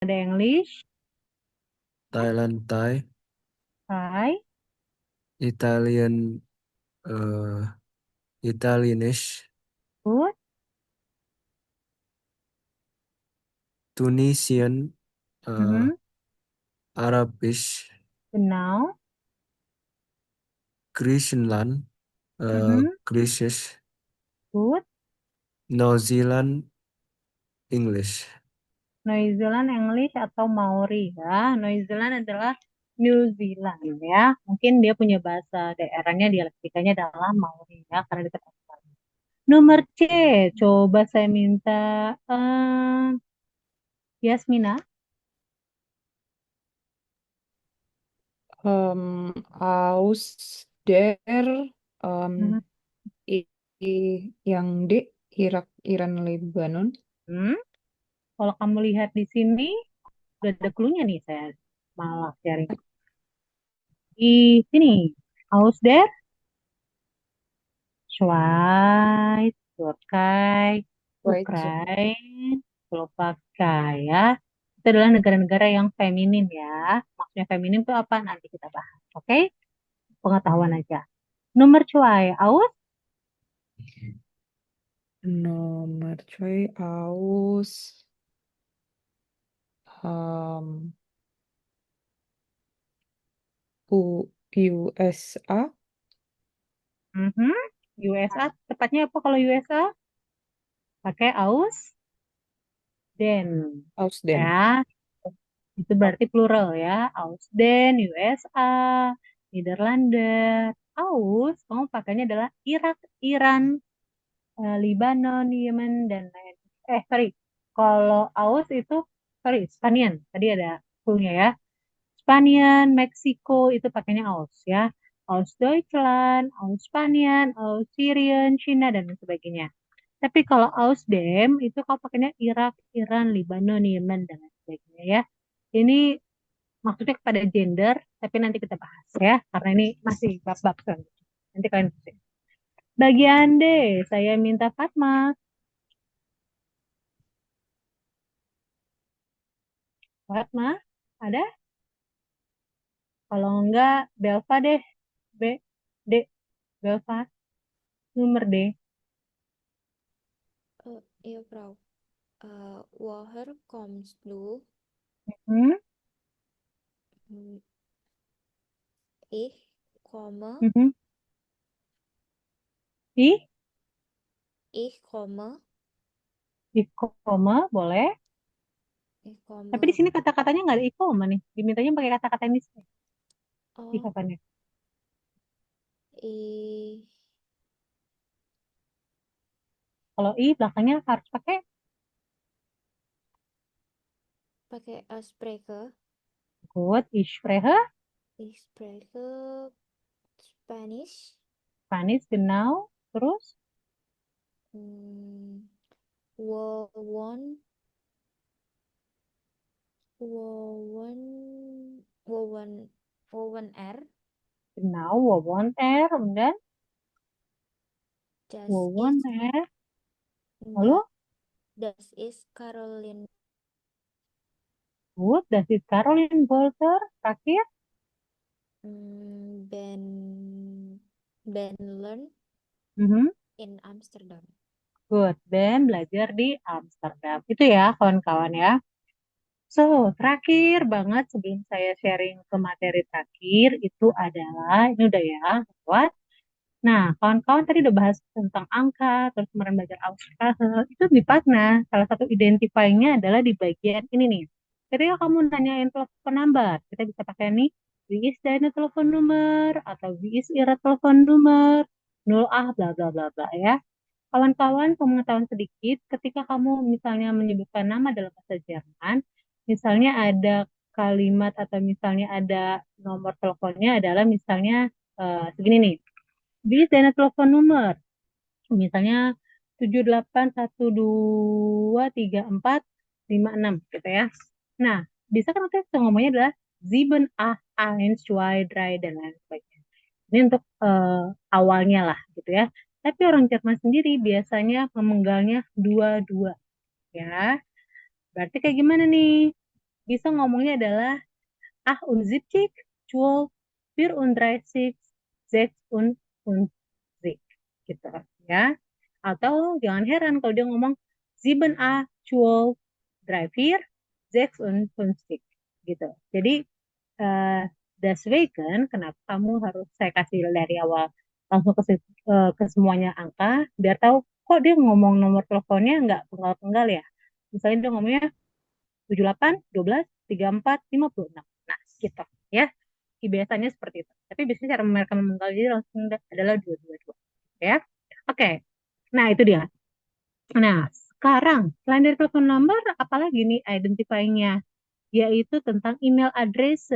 Ada English, Thailand Thai, Thai, Italian Italianish, good, Tunisian, uh, mm-hmm, Arabish, genau, Greenland, mm-hmm, Griechisch, good. New Zealand English. New Zealand English atau Maori ya. New Zealand adalah New Zealand ya. Mungkin dia punya bahasa daerahnya, dialektikanya adalah Maori ya, karena dekat Australia. Nomor C, coba saya minta Yasmina. Aus der Mhm. i, yang D, Irak, Iran, Lebanon. Hmm, kalau kamu lihat di sini, udah ada clue-nya nih saya malah sharing. Di sini, Aus der Schweiz, Turkey, Right. Ukraina, Slovakia ya. Itu adalah negara-negara yang feminin ya. Maksudnya feminin itu apa? Nanti kita bahas. Oke? Pengetahuan aja. Nomor cuai, aus, Nomor cuy, Aus um, USA, mhm. USA, tepatnya apa kalau USA? Pakai aus, den. Ausden. Ya, itu berarti plural ya. Aus, den, USA, Nederlanda. Aus, kamu pakainya adalah Irak, Iran, Libanon, Yemen, dan lain. Sorry. Kalau Aus itu, sorry, Spanian. Tadi ada fullnya ya. Spanian, Meksiko itu pakainya Aus ya. Aus Deutschland, Aus Spanian, Aus Syrian, Cina, dan lain sebagainya. Tapi kalau Aus Dem itu kau pakainya Irak, Iran, Libanon, Yemen, dan lain sebagainya ya. Ini maksudnya kepada gender, tapi nanti kita bahas ya. Karena ini masih bab-bab selanjutnya. Nanti kalian bisa. Bagi Ande, saya minta Fatma. Fatma, ada? Kalau enggak, Belva deh. B, D, Belva, nomor D. Ja, Frau. Woher kommst du? Hmm? Hm, Ich komme, Mhm. I, ich komme, di koma, boleh. ich Tapi di komme. sini kata-katanya nggak ada i koma nih. Dimintanya pakai kata-kata yang di sini. Di Oh, kapannya? ich Kalau i belakangnya harus pakai pakai spreche. good, ich spreche, Ich spreche Spanish. Spanish, genau. Terus, Hm, Wowon, Wowon, Wowon, Wowon R. genau, wawon er, und dann Das wawon ist, er. da, Lalu, das ist Caroline. good, das ist Caroline Bolter. Terakhir, Ben learn mhm, in Amsterdam. good. Dan belajar di Amsterdam. Itu ya, kawan-kawan ya. So, terakhir banget sebelum saya sharing ke materi terakhir, itu adalah, ini udah ya, lewat. Nah, kawan-kawan tadi udah bahas tentang angka, terus kemarin belajar Australian, itu di Pagna, salah satu identifying-nya adalah di bagian ini nih. Ketika kamu nanyain telepon number, kita bisa pakai nih, wie is deine telepon number, atau wie is ihre telepon number, 0A, bla bla bla bla ya. Kawan-kawan, pengetahuan sedikit, ketika kamu misalnya menyebutkan nama dalam bahasa Jerman, misalnya ada kalimat atau misalnya ada nomor teleponnya adalah misalnya segini nih, bis dan telepon nomor, misalnya 78123456 gitu ya. Nah, bisa kan kita ngomongnya adalah 7, 8, 1, 2, 3 dan lain sebagainya. Ini untuk awalnya lah gitu ya. Tapi orang Jerman sendiri biasanya memenggalnya dua-dua ya. Berarti kayak gimana nih? bisa ngomongnya adalah ah unsiebzig, 12, 34, 56 gitu ya. Atau jangan heran kalau dia ngomong 7a, 12, 34, 56 gitu. Jadi eh, deswegen kenapa kamu harus saya kasih dari awal langsung ke semuanya angka biar tahu kok dia ngomong nomor teleponnya nggak tunggal-tunggal ya. Misalnya dia ngomongnya 78, 12, 34, 56. Nah, gitu ya. Biasanya seperti itu. Tapi biasanya cara mereka memenggal diri langsung adalah 222. Ya. Oke. Nah, itu dia. Nah, sekarang selain dari telepon number, apalagi nih identifying-nya? Yaitu tentang email address.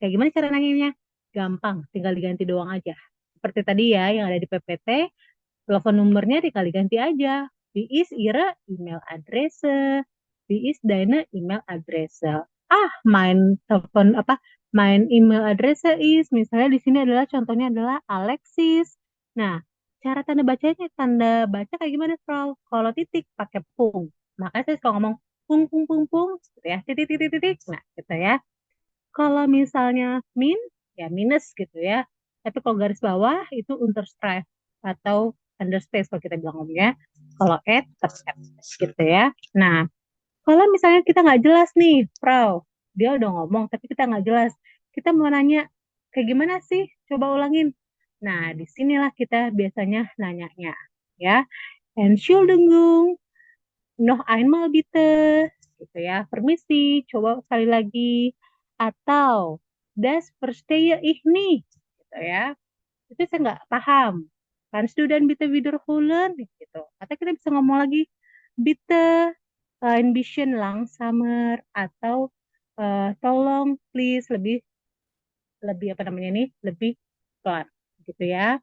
Kayak gimana cara nanyainnya? Gampang, tinggal diganti doang aja. Seperti tadi ya, yang ada di PPT, telepon nomornya tinggal diganti aja. Wie ist Ihre E-Mail-Adresse? Wie ist deine E-Mail-Adresse? Ah, mein telepon apa? Mein E-Mail-Adresse is, misalnya di sini adalah contohnya adalah Alexis. Nah, cara tanda baca kayak gimana, Frau? Kalau titik pakai pung. Makanya saya suka ngomong pung pung pung pung, gitu ya, titik titik titik. Nah, gitu ya. Kalau misalnya min, ya minus gitu ya. Tapi kalau garis bawah itu understripe atau underspace kalau kita bilang ngomongnya. Kalau add, tetap add gitu ya. Nah, kalau misalnya kita nggak jelas nih, Frau, dia udah ngomong tapi kita nggak jelas. Kita mau nanya, kayak gimana sih? Coba ulangin. Nah, disinilah kita biasanya nanyanya. Ya, Entschuldigung, noch einmal bitte, gitu ya. Permisi, coba sekali lagi. Atau das verstehe ich nicht, gitu ya. Itu saya nggak paham. Kannst du dann bitte wiederholen, gitu. Atau kita bisa ngomong lagi, bitte ein bisschen langsamer atau tolong please lebih lebih apa namanya nih lebih pelan, gitu ya.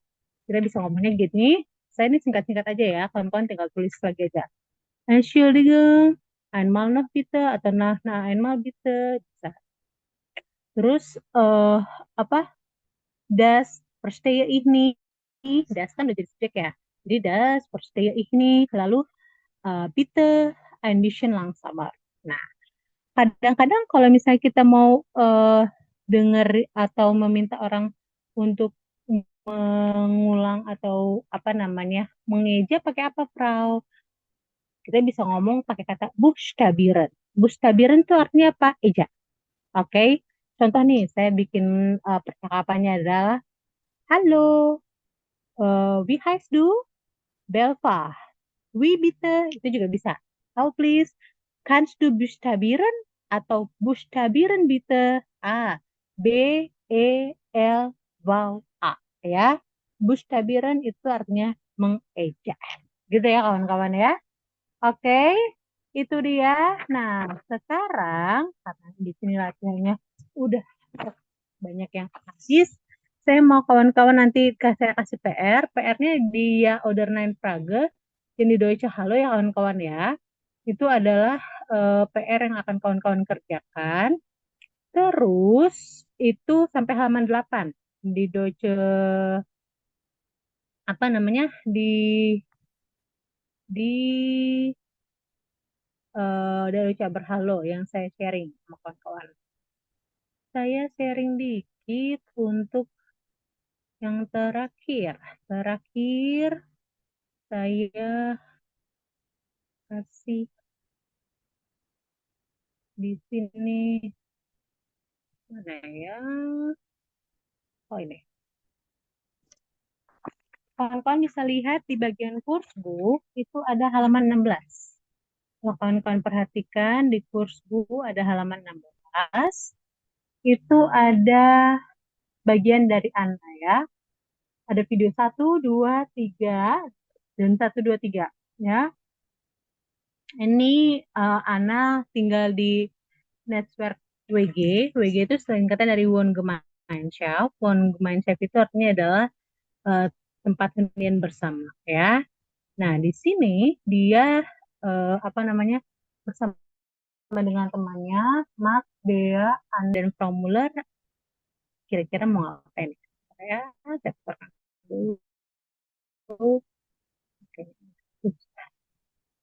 Kita bisa ngomongnya gini. Saya ini singkat-singkat aja ya, kawan-kawan tinggal tulis lagi aja. Entschuldigung, einmal noch bitte atau nah einmal bitte bisa. Terus apa? Das verstehe ich nicht. Das kan udah jadi subjek ya. Jadi das verstehe ich nicht. Lalu bitte ein bisschen langsamer. Nah, kadang-kadang kalau misalnya kita mau denger atau meminta orang untuk mengulang atau apa namanya mengeja pakai apa, Frau? Kita bisa ngomong pakai kata buchstabieren. Buchstabieren itu artinya apa? Eja. Oke. Okay? Contoh nih, saya bikin percakapannya adalah, Halo, wie heißt du? Belva. Wie bitte? Itu juga bisa. How please? Kannst du buchstabieren? Atau buchstabieren bitte? A. B. E. L. V. A. Ya. Buchstabieren itu artinya mengeja. Gitu ya kawan-kawan ya. Oke, itu dia. Nah, sekarang karena di sini latihannya udah banyak yang habis, saya mau kawan-kawan nanti saya kasih PR. PR-nya dia Oder Nine Frage yang di Deutsche Halo ya kawan-kawan ya. Itu adalah PR yang akan kawan-kawan kerjakan. Terus itu sampai halaman 8 di Deutsche apa namanya di dari Caber Halo yang saya sharing sama kawan-kawan. Saya sharing dikit untuk yang terakhir. Terakhir saya kasih di sini mana ya? Oh ini. Kawan-kawan bisa lihat di bagian coursebook itu ada halaman 16. Kalau kawan-kawan perhatikan di coursebook ada halaman 16. Itu ada bagian dari Anda ya. Ada video 1, 2, 3, dan 1, 2, 3. Ya. Ini Ana tinggal di network WG. WG itu singkatan dari Wohngemeinschaft. Wohngemeinschaft itu artinya adalah eh, tempat hunian bersama ya. Nah, di sini dia apa namanya bersama dengan temannya Mark, Dea, dan Frau Muller kira-kira mau ngapain? Ya, saya dulu. Oke.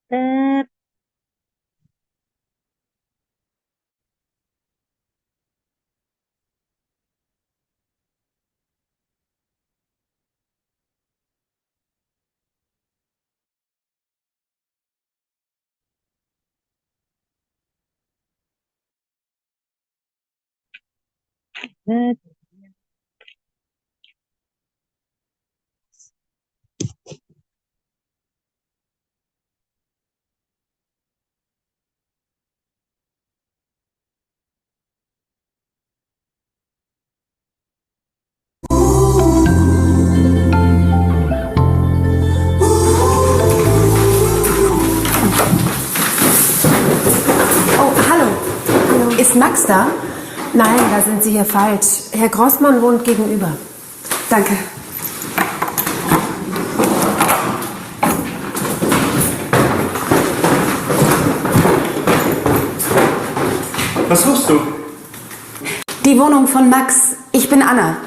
Ter banget. Oh, hallo. Ist Max da? Nein, da sind Sie hier falsch. Herr Grossmann wohnt gegenüber. Danke. Was suchst du? Die Wohnung von Max. Ich bin Anna.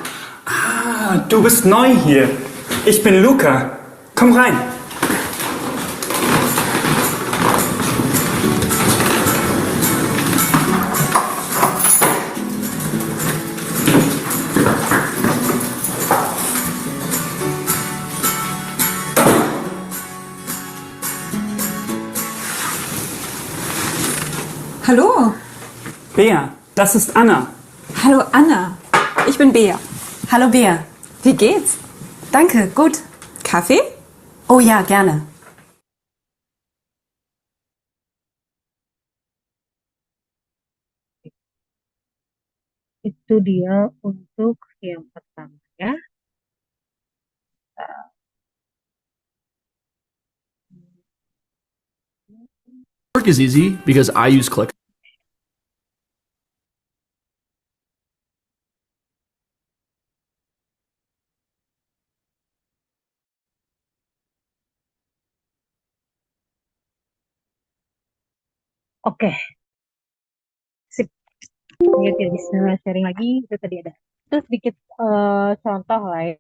Ah, du bist neu hier. Ich bin Luca. Komm rein. Hallo, Bea, das ist Anna. hallo Anna. Ich bin Bea. Hallo, Bea. Wie geht's? Danke, gut. Kaffee? Oh ja, gerne. Itu dia untuk yang pertama ya. Work is easy because I use Click. Oke, sip. Saya tidak bisa sharing lagi, itu tadi ada. Itu sedikit contoh lah ya.